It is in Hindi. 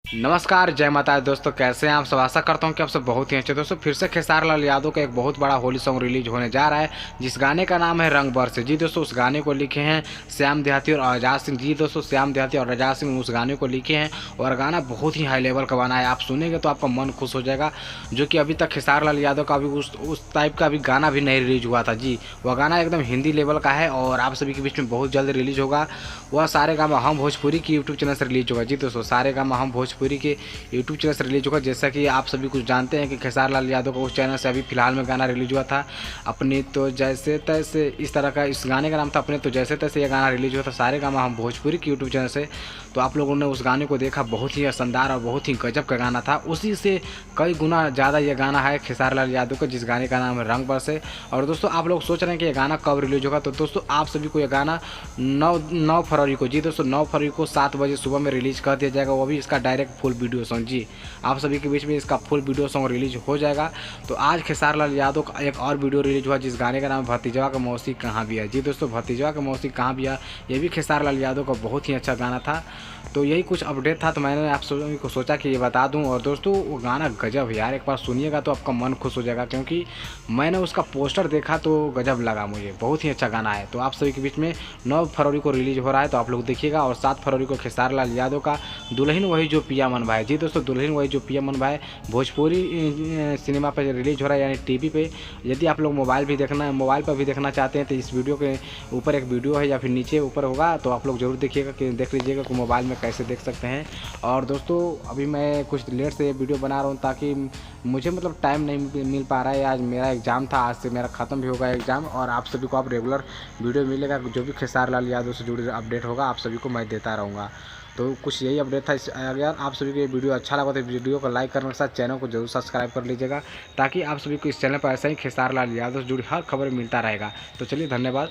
नमस्कार, जय माता दी दोस्तों। कैसे हैं आप सब? आशा करता हूं कि आप सब बहुत ही अच्छे। दोस्तों फिर से खेसारी लाल यादव का एक बहुत बड़ा होली सॉन्ग रिलीज होने जा रहा है, जिस गाने का नाम है रंग बरसे। जी दोस्तों, उस गाने को लिखे हैं श्याम देहाती और आजाद सिंह। जी दोस्तों, श्याम देहाती और आजाद सिंह उस गाने को लिखे हैं और गाना बहुत ही हाई लेवल का बना है। आप सुनेंगे तो आपका मन खुश हो जाएगा, जो कि अभी तक खेसारी लाल यादव का भी उस टाइप का भी गाना भी नहीं रिलीज हुआ था। जी, वह गाना एकदम हिंदी लेवल का है और आप सभी के बीच में बहुत जल्द रिलीज होगा। वह सारेगामा हम भोजपुरी की यूट्यूब चैनल से रिलीज होगा। जी दोस्तों, सारेगामा हम भोजपुरी के यूट्यूब चैनल से रिलीज होगा। जैसा कि आप सभी कुछ जानते हैं कि खेसारी लाल यादव का उस चैनल से अभी फिलहाल में गाना रिलीज हुआ था, अपने तो जैसे तैसे। इस तरह का इस गाने का नाम था अपने तो जैसे तैसे। यह गाना रिलीज हुआ था सारेगामा हम भोजपुरी के यूट्यूब चैनल से। तो आप लोगों ने उस गाने को देखा, बहुत ही शानदार और बहुत ही गजब का गाना था। उसी से कई गुना ज़्यादा यह गाना है खेसारी लाल यादव का, जिस गाने का नाम है रंग बरसे। और दोस्तों आप लोग सोच रहे हैं कि यह गाना कब रिलीज होगा, तो दोस्तों आप सभी को यह गाना 9 फरवरी को, जी दोस्तों 9 फरवरी को 7 बजे सुबह में रिलीज कर दिया जाएगा। वो भी इसका डायरेक्ट फुल वीडियो सॉन्ग। जी, आप सभी के बीच में इसका फुल वीडियो सॉन्ग रिलीज हो जाएगा। तो आज खेसारी लाल यादव का एक और वीडियो रिलीज हुआ, जिस गाने का नाम भतीजवा का मौसी कहाँ भी है। जी दोस्तों, भतीजवा का मौसी कहाँ भी है, ये भी खेसारी लाल यादव का बहुत ही अच्छा गाना था। तो यही कुछ अपडेट था, तो मैंने आप सभी को सोचा कि ये बता दूं। और दोस्तों वो गाना गजब यार, एक बार सुनिएगा तो आपका मन खुश हो जाएगा, क्योंकि मैंने उसका पोस्टर देखा तो गजब लगा मुझे। बहुत ही अच्छा गाना है। तो आप सभी के बीच में 9 फरवरी को रिलीज हो रहा है, तो आप लोग देखिएगा। और 7 फरवरी को खेसारी लाल यादव का दुल्हन वही जो पिया मन भाई। जी दोस्तों, दुल्हन वही जो पिया मन भाई भोजपुरी सिनेमा पर रिलीज हो रहा है, यानी टीवी पे। यदि आप लोग मोबाइल पर भी देखना चाहते हैं तो इस वीडियो के ऊपर एक वीडियो है या फिर नीचे ऊपर होगा, तो आप लोग जरूर देखिएगा कि देख लीजिएगा कि मोबाइल में कैसे देख सकते हैं। और दोस्तों अभी मैं कुछ लेट से ये वीडियो बना रहा हूँ, ताकि मुझे टाइम नहीं मिल पा रहा है। आज मेरा एग्ज़ाम था, आज से मेरा ख़त्म भी होगा एग्ज़ाम। और आप सभी को अब रेगुलर वीडियो मिलेगा, जो भी खेसारी लाल यादव से जुड़ी अपडेट होगा आप सभी को मैं देता रहूँगा। तो कुछ यही अपडेट था। अगर आप सभी को ये वीडियो अच्छा लगा तो वीडियो को लाइक करने के साथ चैनल को जरूर सब्सक्राइब कर लीजिएगा, ताकि आप सभी को इस चैनल पर ऐसा ही खेसारी लाल यादव से जुड़ी हर खबर मिलता रहेगा। तो चलिए, धन्यवाद।